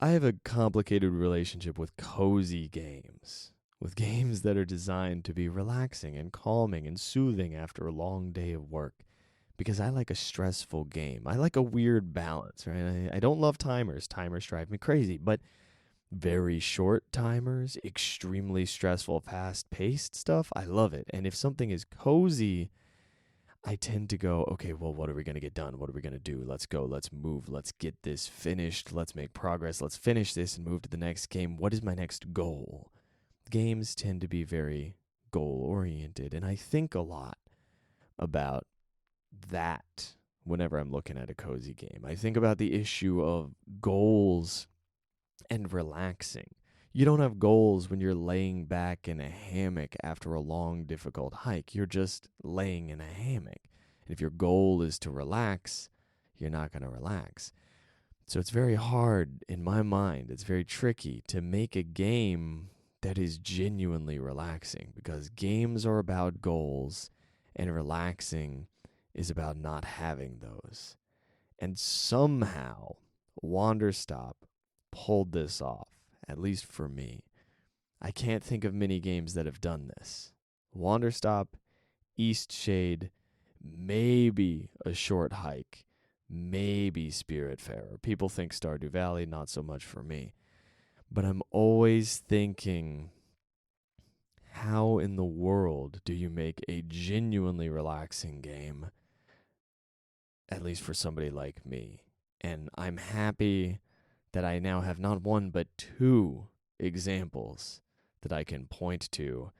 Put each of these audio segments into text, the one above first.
I have a complicated relationship with cozy games, with games that are designed to be relaxing and calming and soothing after a long day of work. Because I like a stressful game. I like a weird balance, right? I don't love timers. Timers drive me crazy, but very short timers, extremely stressful, fast paced stuff, I love it. And if something is cozy, I tend to go, okay, well, what are we going to get done? What are we going to do? Let's go. Let's move. Let's get this finished. Let's make progress. Let's finish this and move to the next game. What is my next goal? Games tend to be very goal oriented. And I think a lot about that whenever I'm looking at a cozy game. I think about the issue of goals and relaxing. You don't have goals when you're laying back in a hammock after a long, difficult hike. You're just laying in a hammock. And if your goal is to relax, you're not going to relax. So it's very hard, in my mind, it's very tricky to make a game that is genuinely relaxing because games are about goals and relaxing is about not having those. And somehow, Wanderstop pulled this off, at least for me. I can't think of many games that have done this. Wanderstop, East Shade, maybe a short hike, maybe Spiritfarer. People think Stardew Valley, not so much for me. But I'm always thinking, how in the world do you make a genuinely relaxing game, at least for somebody like me? And I'm happy that I now have not one but two examples that I can point to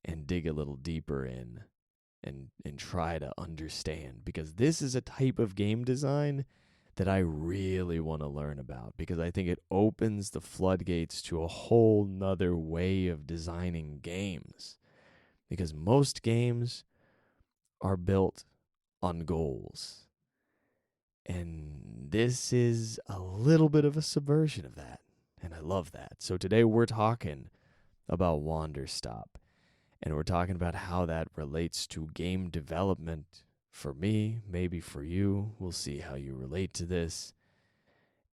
and dig a little deeper in and try to understand, because this is a type of game design that I really want to learn about, because I think it opens the floodgates to a whole nother way of designing games, because most games are built on goals. And this is a little bit of a subversion of that. And I love that. So today we're talking about Wanderstop. And we're talking about how that relates to game development for me, maybe for you. We'll see how you relate to this.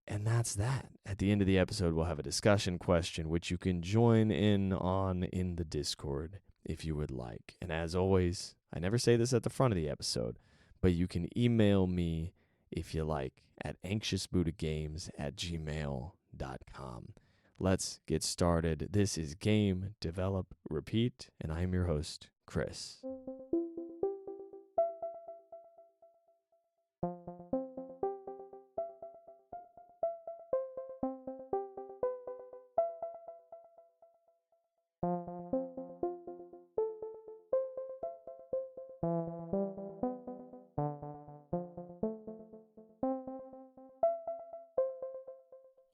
And that's that. At the end of the episode, we'll have a discussion question, which you can join in on in the Discord if you would like. And as always, I never say this at the front of the episode, but you can email me if you like, at anxiousbuddhagames@gmail.com. Let's get started. This is Game, Develop, Repeat, and I'm your host, Chris.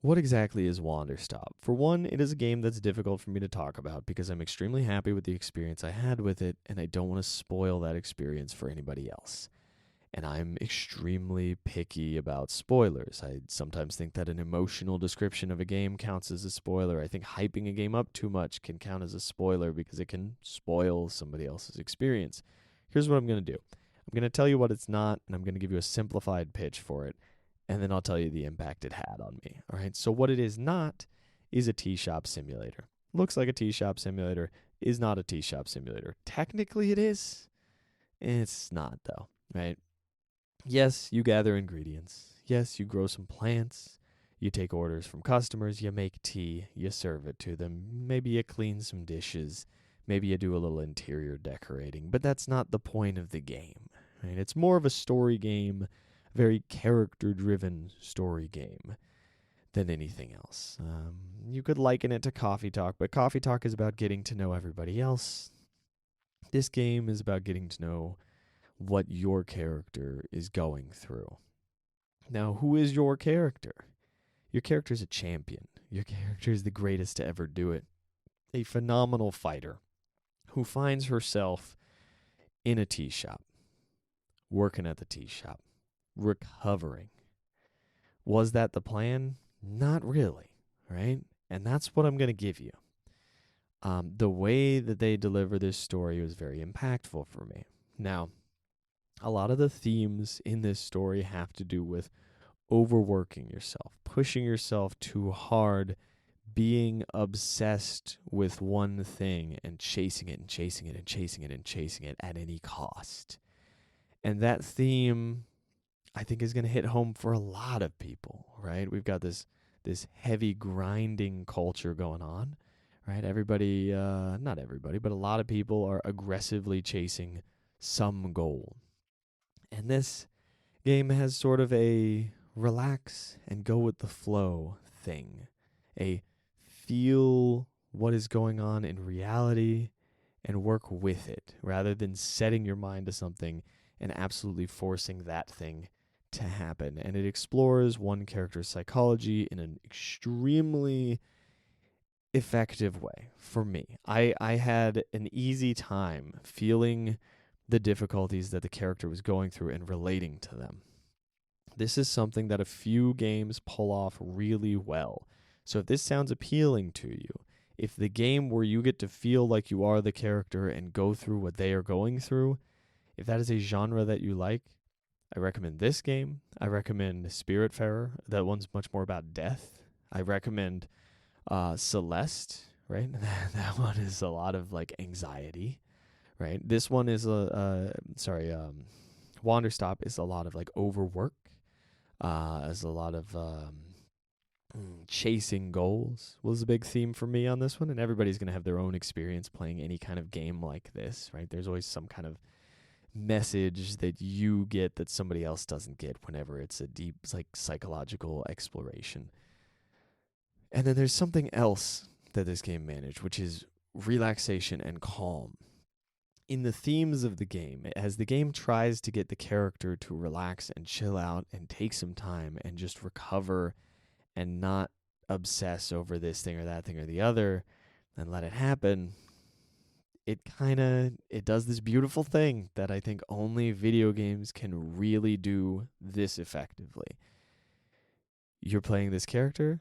What exactly is Wanderstop? For one, it is a game that's difficult for me to talk about because I'm extremely happy with the experience I had with it, and I don't want to spoil that experience for anybody else. And I'm extremely picky about spoilers. I sometimes think that an emotional description of a game counts as a spoiler. I think hyping a game up too much can count as a spoiler because it can spoil somebody else's experience. Here's what I'm going to do. I'm going to tell you what it's not, and I'm going to give you a simplified pitch for it, and then I'll tell you the impact it had on me. All right, so what it is not is a tea shop simulator. Looks like a tea shop simulator, is not a tea shop simulator. Technically it is. It's not, though, right? Yes, you gather ingredients. Yes, you grow some plants. You take orders from customers. You make tea. You serve it to them. Maybe you clean some dishes. Maybe you do a little interior decorating. But that's not the point of the game, right? It's more of a story game, very character-driven story game than anything else. You could liken it to Coffee Talk, but Coffee Talk is about getting to know everybody else. This game is about getting to know what your character is going through. Now, who is your character? Your character is a champion. Your character is the greatest to ever do it. A phenomenal fighter who finds herself in a tea shop, working at the tea shop, recovering. Was that the plan? Not really, right? And that's what I'm going to give you. The way that they deliver this story was very impactful for me. Now, a lot of the themes in this story have to do with overworking yourself, pushing yourself too hard, being obsessed with one thing and chasing it and chasing it and chasing it and chasing it at any cost. And that theme, I think, is going to hit home for a lot of people, right? We've got this heavy grinding culture going on, right? Everybody, not everybody, but a lot of people are aggressively chasing some goal. And this game has sort of a relax and go with the flow thing, a feel what is going on in reality and work with it rather than setting your mind to something and absolutely forcing that thing to happen. And it explores one character's psychology in an extremely effective way for me. I had an easy time feeling the difficulties that the character was going through and relating to them. This is something that a few games pull off really well. So if this sounds appealing to you, if the game where you get to feel like you are the character and go through what they are going through, if that is a genre that you like, I recommend this game. I recommend Spiritfarer. That one's much more about death. I recommend Celeste, right? That one is a lot of like anxiety, right? This one is Wanderstop is a lot of like overwork, is a lot of chasing goals was a big theme for me on this one. And everybody's going to have their own experience playing any kind of game like this, right? There's always some kind of message that you get that somebody else doesn't get whenever it's a deep like psychological exploration. And then there's something else that this game managed, which is relaxation and calm. In the themes of the game, as the game tries to get the character to relax and chill out and take some time and just recover and not obsess over this thing or that thing or the other and let it happen, it does this beautiful thing that I think only video games can really do this effectively. You're playing this character,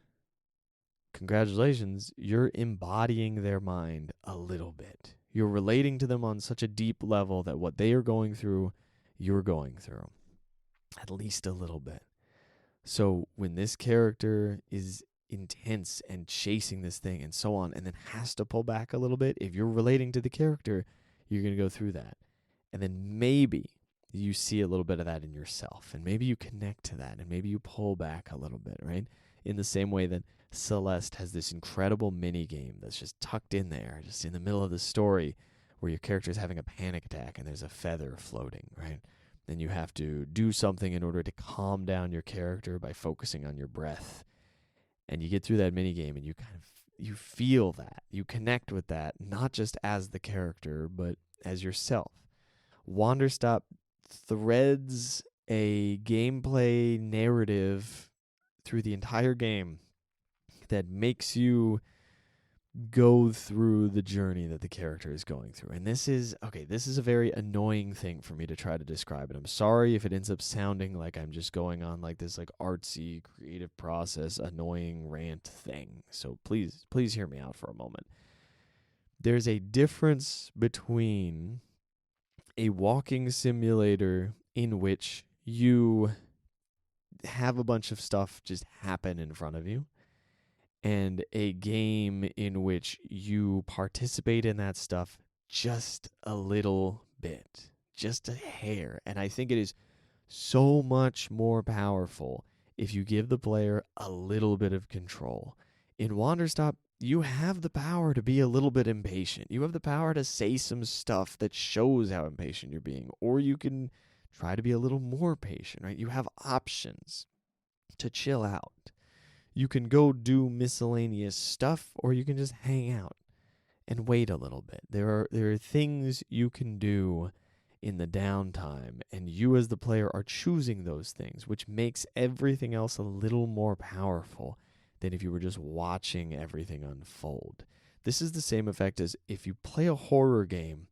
congratulations, you're embodying their mind a little bit. You're relating to them on such a deep level that what they are going through, you're going through, at least a little bit. So when this character is intense and chasing this thing and so on, and then has to pull back a little bit, if you're relating to the character, you're going to go through that. And then maybe you see a little bit of that in yourself, and maybe you connect to that, and maybe you pull back a little bit, right? In the same way that Celeste has this incredible mini game that's just tucked in there, just in the middle of the story, where your character is having a panic attack and there's a feather floating, right? Then you have to do something in order to calm down your character by focusing on your breath. And you get through that mini game and you feel that. You connect with that, not just as the character, but as yourself. Wanderstop threads a gameplay narrative through the entire game that makes you go through the journey that the character is going through. And this is a very annoying thing for me to try to describe it. I'm sorry if it ends up sounding like I'm just going on like this like artsy creative process annoying rant thing. So please hear me out for a moment. There's a difference between a walking simulator in which you have a bunch of stuff just happen in front of you, and a game in which you participate in that stuff just a little bit, just a hair. And I think it is so much more powerful if you give the player a little bit of control. In Wanderstop, you have the power to be a little bit impatient. You have the power to say some stuff that shows how impatient you're being, or you can try to be a little more patient, right? You have options to chill out. You can go do miscellaneous stuff, or you can just hang out and wait a little bit. There are things you can do in the downtime, and you as the player are choosing those things, which makes everything else a little more powerful than if you were just watching everything unfold. This is the same effect as if you play a horror game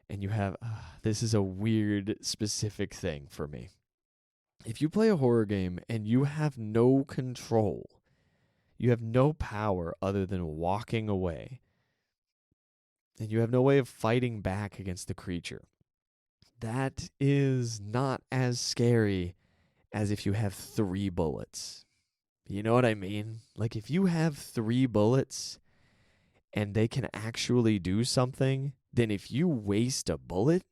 and you have, this is a weird specific thing for me. If you play a horror game and you have no control, you have no power other than walking away, and you have no way of fighting back against the creature, that is not as scary as if you have 3 bullets. You know what I mean? Like, if you have 3 bullets and they can actually do something, then if you waste a bullet,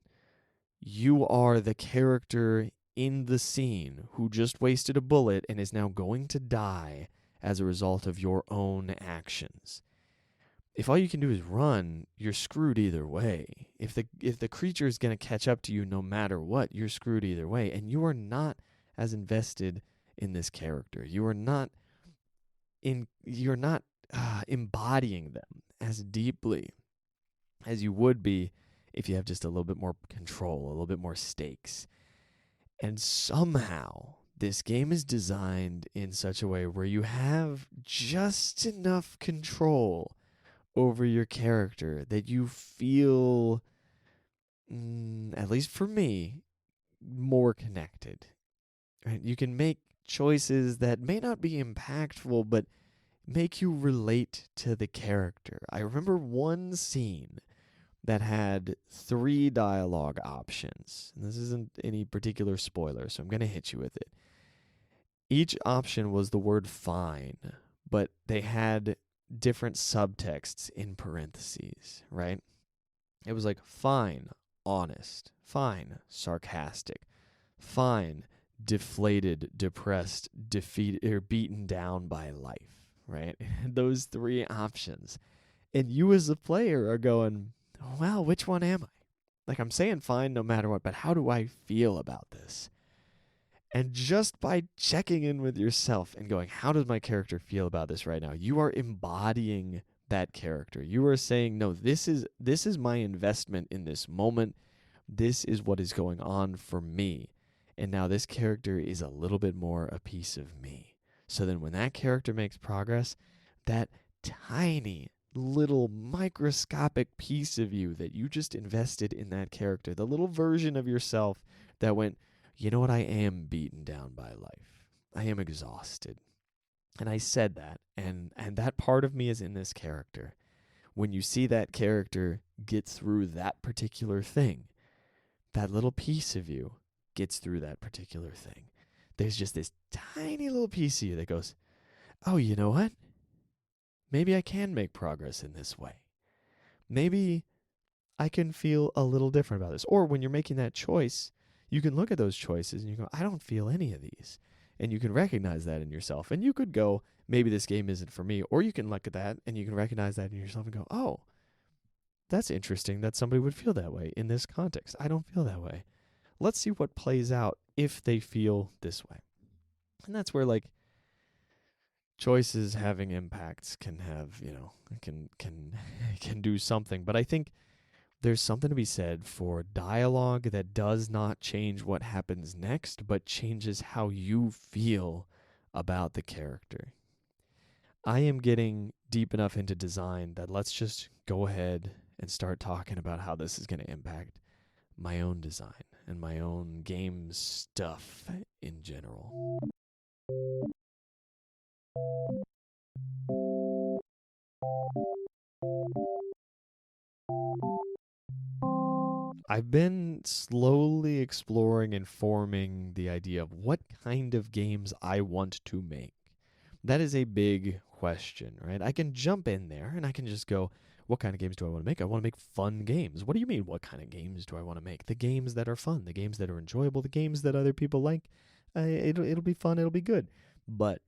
you are the character in the scene who just wasted a bullet and is now going to die as a result of your own actions. If all you can do is run, you're screwed either way. If the creature is going to catch up to you no matter what, you're screwed either way. And you are not as invested in this character. You're not embodying them as deeply as you would be if you have just a little bit more control, a little bit more stakes. And somehow this game is designed in such a way where you have just enough control over your character that you feel, at least for me, more connected. Right? You can make choices that may not be impactful, but make you relate to the character. I remember one scene that had 3 dialogue options. And this isn't any particular spoiler, so I'm going to hit you with it. Each option was the word fine, but they had different subtexts in parentheses, right? It was like fine, honest, fine, sarcastic, fine, deflated, depressed, defeated, or beaten down by life, right? Those 3 options. And you as a player are going, well, which one am I? Like, I'm saying fine no matter what, but how do I feel about this? And just by checking in with yourself and going, how does my character feel about this right now? You are embodying that character. You are saying, no, this is my investment in this moment. This is what is going on for me. And now this character is a little bit more a piece of me. So then when that character makes progress, that tiny little microscopic piece of you that you just invested in that character, the little version of yourself that went, you know what, I am beaten down by life. I am exhausted. And I said that, and that part of me is in this character. When you see that character get through that particular thing, that little piece of you gets through that particular thing. There's just this tiny little piece of you that goes, oh, you know what? Maybe I can make progress in this way. Maybe I can feel a little different about this. Or when you're making that choice, you can look at those choices and you go, I don't feel any of these. And you can recognize that in yourself. And you could go, maybe this game isn't for me. Or you can look at that and you can recognize that in yourself and go, oh, that's interesting that somebody would feel that way in this context. I don't feel that way. Let's see what plays out if they feel this way. And that's where, like, choices having impacts can have, can do something. But I think there's something to be said for dialogue that does not change what happens next, but changes how you feel about the character. I am getting deep enough into design that let's just go ahead and start talking about how this is going to impact my own design and my own game stuff in general. I've been slowly exploring and forming the idea of what kind of games I want to make. That is a big question, right? I can jump in there and I can just go, what kind of games do I want to make? I want to make fun games. What do you mean, what kind of games do I want to make? The games that are fun, the games that are enjoyable, the games that other people like. It'll be fun, it'll be good. But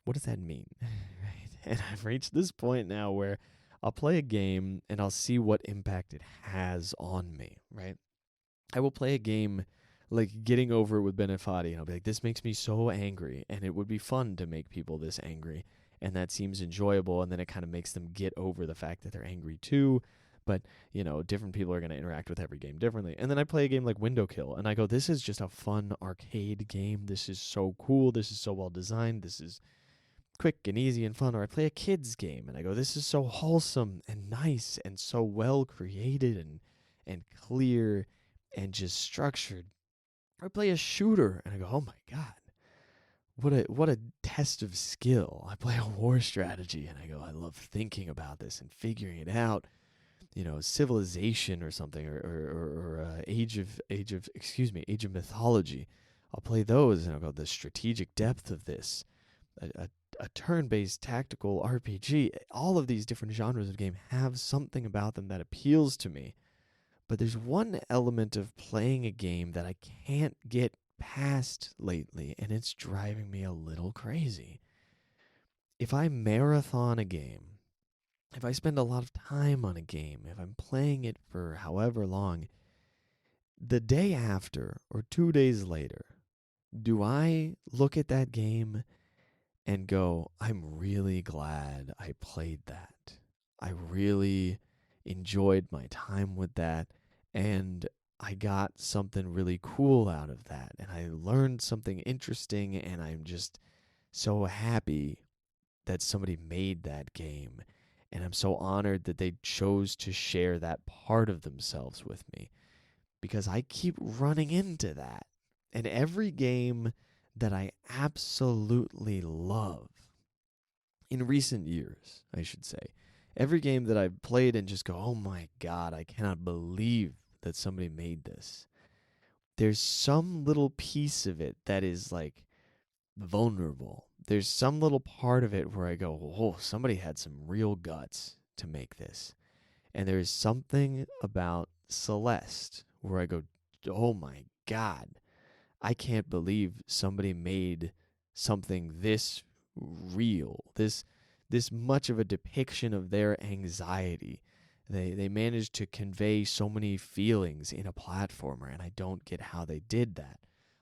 what does that mean? Right? And I've reached this point now where I'll play a game and I'll see what impact it has on me, right? I will play a game like Getting Over It with Ben and Fadi, and I'll be like, this makes me so angry, and it would be fun to make people this angry, and that seems enjoyable, and then it kind of makes them get over the fact that they're angry too, but, different people are going to interact with every game differently. And then I play a game like Window Kill, and I go, this is just a fun arcade game, this is so cool, this is so well designed, this is quick and easy and fun. Or I play a kid's game and I go, this is so wholesome and nice and so well created and clear and just structured. Or I play a shooter and I go, oh my God, what a test of skill. I play a war strategy and I go, I love thinking about this and figuring it out. Civilization or something, or Age of Mythology. I'll play those and I'll go, the strategic depth of this, a turn-based tactical RPG. All of these different genres of game have something about them that appeals to me. But there's one element of playing a game that I can't get past lately, and it's driving me a little crazy. If I marathon a game, if I spend a lot of time on a game, if I'm playing it for however long, the day after or 2 days later, do I look at that game and go, I'm really glad I played that. I really enjoyed my time with that, and I got something really cool out of that, and I learned something interesting, and I'm just so happy that somebody made that game, and I'm so honored that they chose to share that part of themselves with me, because I keep running into that. And every game that I absolutely love, in recent years, I should say, every game that I've played and just go, oh my God, I cannot believe that somebody made this. There's some little piece of it that is like vulnerable. There's some little part of it where I go, oh, somebody had some real guts to make this. And there's something about Celeste where I go, oh my God, I can't believe somebody made something this real, this much of a depiction of their anxiety. They managed to convey so many feelings in a platformer, and I don't get how they did that.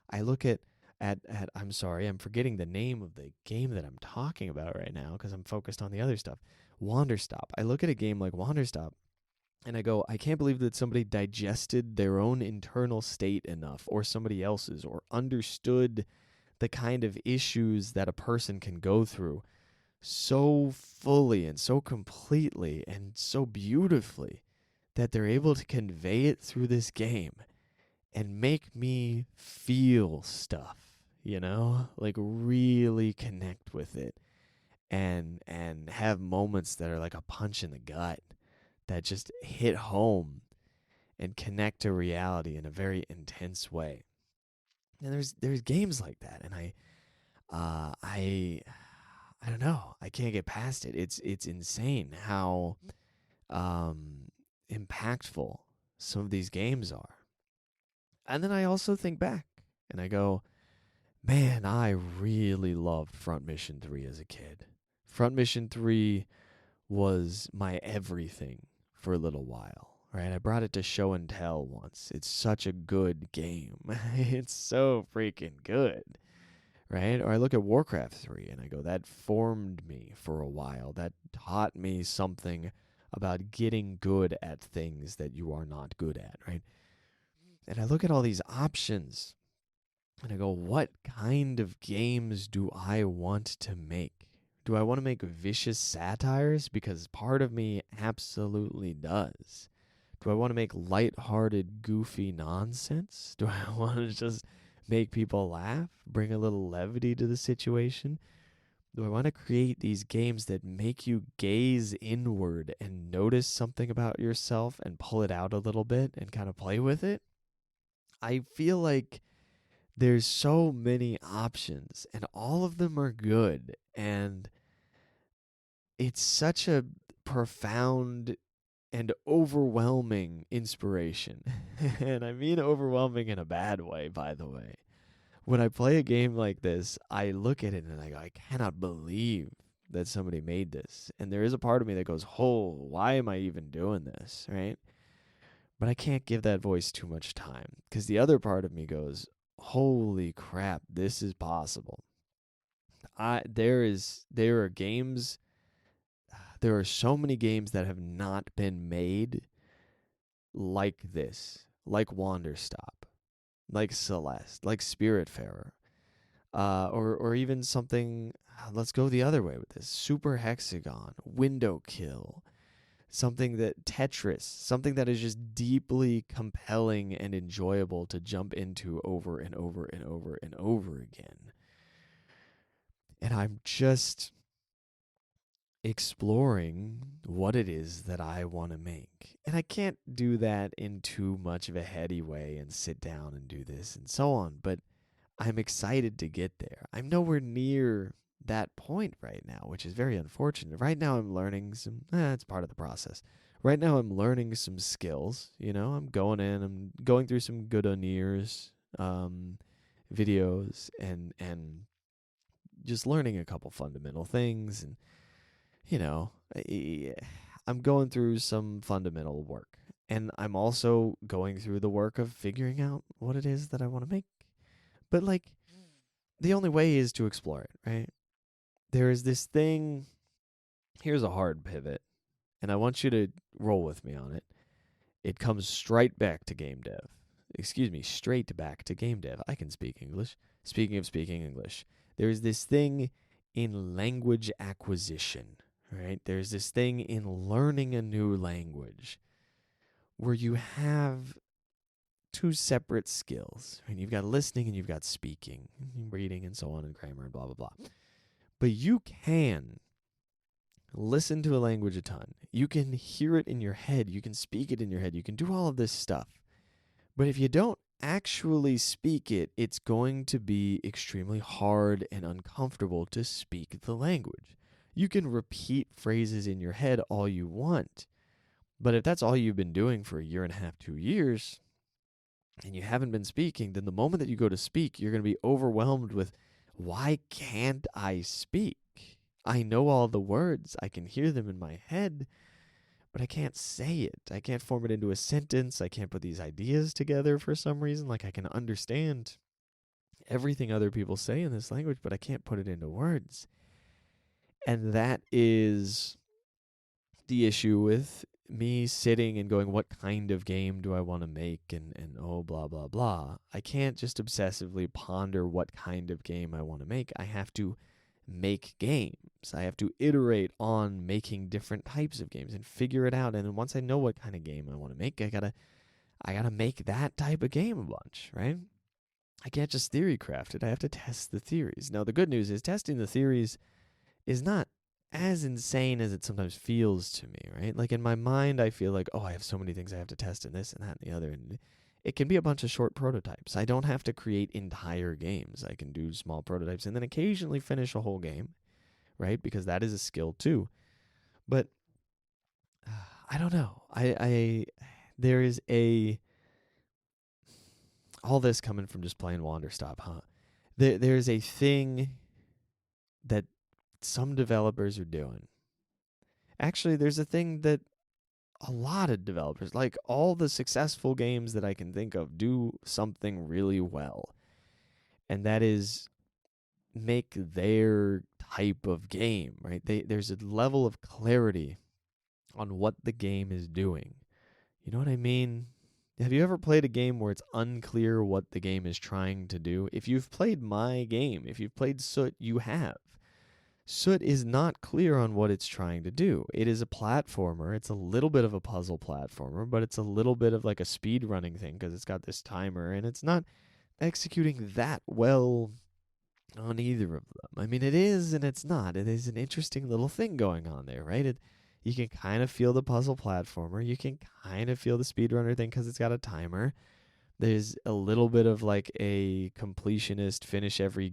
I look at I'm sorry, I'm forgetting the name of the game that I'm talking about right now because I'm focused on the other stuff. Wanderstop. I look at a game like Wanderstop and I go, I can't believe that somebody digested their own internal state enough, or somebody else's, or understood the kind of issues that a person can go through so fully and so completely and so beautifully that they're able to convey it through this game and make me feel stuff, like really connect with it and have moments that are like a punch in the gut that just hit home and connect to reality in a very intense way. And there's games like that, and I don't know. I can't get past it. It's insane how impactful some of these games are. And then I also think back and I go, man, I really loved Front Mission 3 as a kid. Front Mission 3 was my everything for a little while, right? I brought it to show and tell once. It's such a good game. It's so freaking good, right? Or I look at Warcraft 3 and I go, that formed me for a while. That taught me something about getting good at things that you are not good at, right? And I look at all these options and I go, what kind of games do I want to make? Do I want to make vicious satires? Because part of me absolutely does. Do I want to make lighthearted, goofy nonsense? Do I want to just make people laugh, bring a little levity to the situation? Do I want to create these games that make you gaze inward and notice something about yourself and pull it out a little bit and kind of play with it? I feel like there's so many options and all of them are good, and it's such a profound and overwhelming inspiration. And I mean overwhelming in a bad way, by the way. When I play a game like this, I look at it and I go, I cannot believe that somebody made this. And there is a part of me that goes, oh, why am I even doing this, right? But I can't give that voice too much time because the other part of me goes, holy crap, this is possible. There are games, there are so many games that have not been made like this, like Wanderstop, like Celeste, like Spiritfarer, or even something. Let's go the other way with this: Super Hexagon, Window Kill, something that Tetris, something that is just deeply compelling and enjoyable to jump into over and over and over and over again. And I'm just exploring what it is that I want to make. And I can't do that in too much of a heady way and sit down and do this and so on. But I'm excited to get there. I'm nowhere near that point right now, which is very unfortunate. Right now I'm learning it's part of the process. Right now I'm learning some skills, I'm I'm going through some good Oniers videos and just learning a couple fundamental things and you know, I'm going through some fundamental work. And I'm also going through the work of figuring out what it is that I want to make. But, like, the only way is to explore it, right? There is this thing. Here's a hard pivot, and I want you to roll with me on it. It comes straight back to game dev. Excuse me, straight back to game dev. I can speak English. Speaking of speaking English, there is this thing in language acquisition, right? There's this thing in learning a new language where you have two separate skills. Right? You've got listening and you've got speaking, reading and so on, and grammar and blah, blah, blah. But you can listen to a language a ton. You can hear it in your head. You can speak it in your head. You can do all of this stuff. But if you don't actually speak it, it's going to be extremely hard and uncomfortable to speak the language. You can repeat phrases in your head all you want, but if that's all you've been doing for a year and a half, 2 years, and you haven't been speaking, then the moment that you go to speak, you're going to be overwhelmed with, why can't I speak? I know all the words. I can hear them in my head, but I can't say it. I can't form it into a sentence. I can't put these ideas together for some reason. Like, I can understand everything other people say in this language, but I can't put it into words. And that is the issue with me sitting and going, what kind of game do I want to make? And oh, blah, blah, blah. I can't just obsessively ponder what kind of game I want to make. I have to make games. I have to iterate on making different types of games and figure it out. And then once I know what kind of game I want to make, I gotta make that type of game a bunch, right? I can't just theory craft it. I have to test the theories. Now, the good news is testing the theories is not as insane as it sometimes feels to me, right? Like, in my mind, I feel like, oh, I have so many things I have to test in this and that and the other. And it can be a bunch of short prototypes. I don't have to create entire games. I can do small prototypes and then occasionally finish a whole game, right? Because that is a skill too. But I don't know. There is all this coming from just playing Wanderstop, huh? There's a thing that some developers are doing. Actually, there's a thing that a lot of developers, like all the successful games that I can think of, do something really well. And that is make their type of game, right? There's a level of clarity on what the game is doing. You know what I mean? Have you ever played a game where it's unclear what the game is trying to do? If you've played my game, if you've played Soot, you have. Soot is not clear on what it's trying to do. It is a platformer. It's a little bit of a puzzle platformer, but it's a little bit of like a speed running thing because it's got this timer, and it's not executing that well on either of them. I mean, it is and it's not. It is an interesting little thing going on there, right? You can kind of feel the puzzle platformer. You can kind of feel the speedrunner thing because it's got a timer. There's a little bit of like a completionist, finish every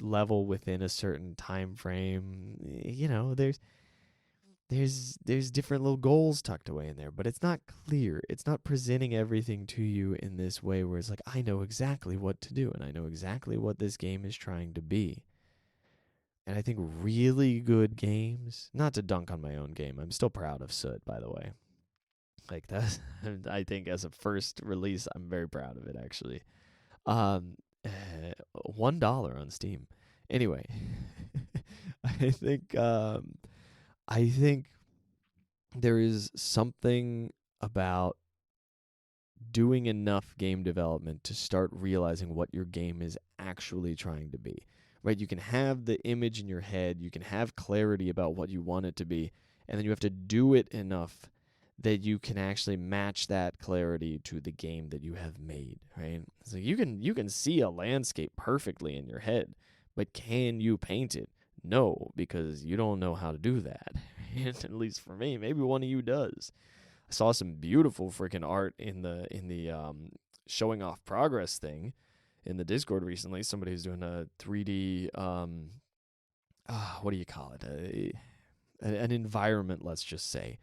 level within a certain time frame. You know, there's different little goals tucked away in there, but it's not clear. It's not presenting everything to you in this way where it's like, I know exactly what to do and I know exactly what this game is trying to be. And I think really good games, not to dunk on my own game, I'm still proud of Soot, by the way. Like, that's, I think as a first release, I'm very proud of it, actually. $1 on Steam. Anyway, I think there is something about doing enough game development to start realizing what your game is actually trying to be. Right? You can have the image in your head, you can have clarity about what you want it to be, and then you have to do it enough that you can actually match that clarity to the game that you have made, right? So you can see a landscape perfectly in your head, but can you paint it? No, because you don't know how to do that. At least for me, maybe one of you does. I saw some beautiful freaking art in the showing off progress thing. in the Discord recently somebody who's doing a 3D, what do you call it? An environment, let's just say,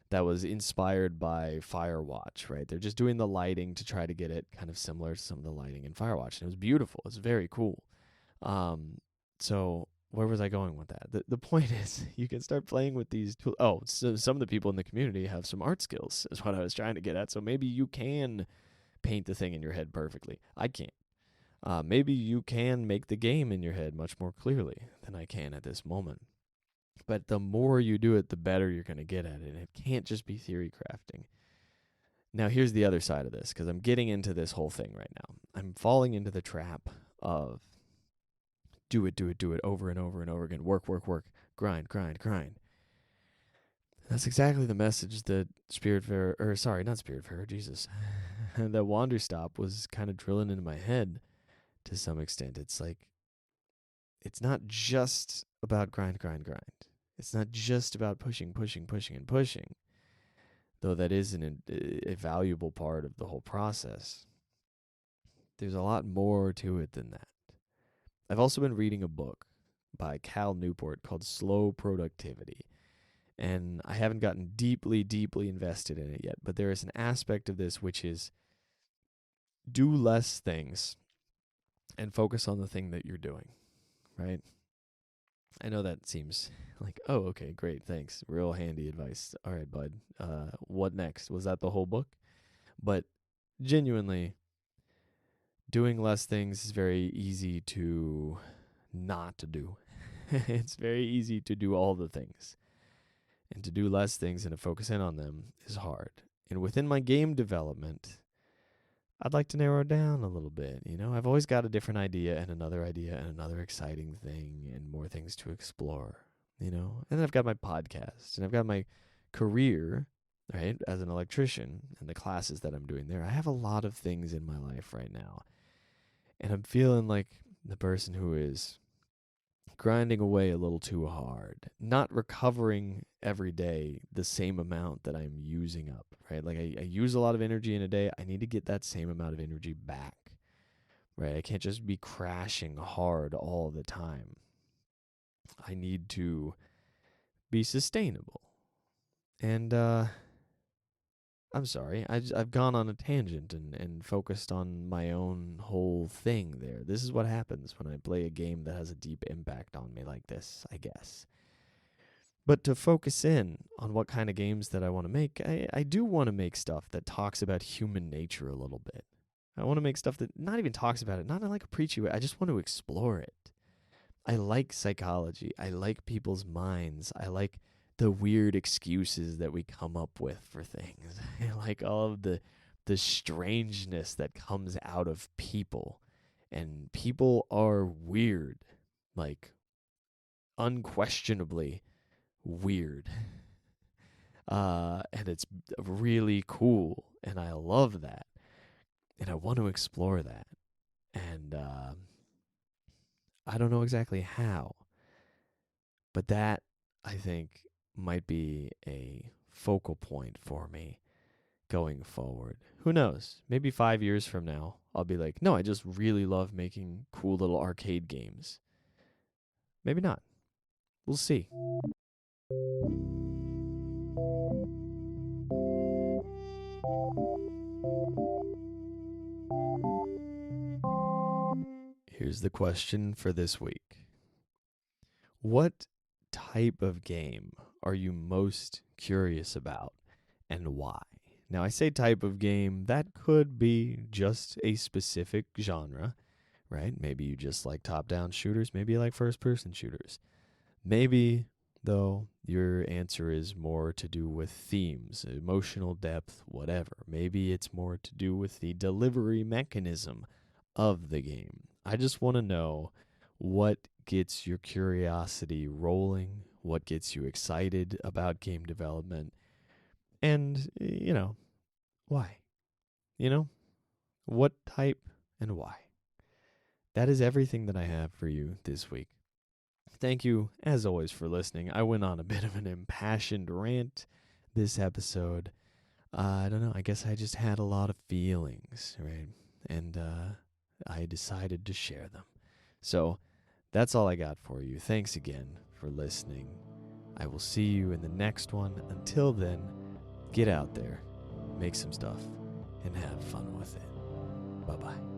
that was inspired by Firewatch, right? They're just doing the lighting to try to get it kind of similar to some of the lighting in Firewatch. And it was beautiful. It's very cool. So where was I going with that? The point is, you can start playing with these tools. Oh, so some of the people in the community have some art skills, is what I was trying to get at. So maybe you can paint the thing in your head perfectly. I can't. Maybe you can make the game in your head much more clearly than I can at this moment. But the more you do it, the better you're going to get at it. And it can't just be theory crafting. Now, here's the other side of this, because I'm getting into this whole thing right now. I'm falling into the trap of do it over and over and over again. Work, grind. That's exactly the message that Jesus, that Wanderstop was kind of drilling into my head to some extent. It's like, it's not just about grind. It's not just about pushing, though that is a valuable part of the whole process. There's a lot more to it than that. I've also been reading a book by Cal Newport called Slow Productivity, and I haven't gotten deeply invested in it yet, but there is an aspect of this which is do less things and focus on the thing that you're doing, right? I know that seems like, oh, okay, great, thanks. Real handy advice. All right, bud. What next? Was that the whole book? But genuinely, doing less things is very easy to not to do. It's very easy to do all the things. And to do less things and to focus in on them is hard. And within my game development, I'd like to narrow it down a little bit. I've always got a different idea and another exciting thing and more things to explore, And then I've got my podcast and I've got my career, right, as an electrician and the classes that I'm doing there. I have a lot of things in my life right now. And I'm feeling like the person who is grinding away a little too hard, not recovering every day the same amount that I'm using up, right? Like I use a lot of energy in a day. I need to get that same amount of energy back, right? I can't just be crashing hard all the time. I need to be sustainable. And I'm sorry, I've gone on a tangent and focused on my own whole thing there. This is what happens when I play a game that has a deep impact on me like this, I guess. But to focus in on what kind of games that I want to make, I do want to make stuff that talks about human nature a little bit. I want to make stuff that not even talks about it, not in like a preachy way. I just want to explore it. I like psychology. I like people's minds. I like the weird excuses that we come up with for things. I like all of the strangeness that comes out of people. And people are weird. Like, unquestionably weird. And it's really cool. And I love that. And I want to explore that. And I don't know exactly how. But that, I think, might be a focal point for me going forward. Who knows? Maybe 5 years from now, I'll be like, no, I just really love making cool little arcade games. Maybe not. We'll see. Here's the question for this week. What type of game are you most curious about and why? Now, I say type of game, that could be just a specific genre, right? Maybe you just like top-down shooters. Maybe you like first-person shooters. Maybe, though, your answer is more to do with themes, emotional depth, whatever. Maybe it's more to do with the delivery mechanism of the game. I just want to know what gets your curiosity rolling, what gets you excited about game development, and, why? What type and why? That is everything that I have for you this week. Thank you, as always, for listening. I went on a bit of an impassioned rant this episode. I don't know. I guess I just had a lot of feelings, right? And I decided to share them. So that's all I got for you. Thanks again for listening. I will see you in the next one. Until then, get out there, make some stuff, and have fun with it. Bye-bye.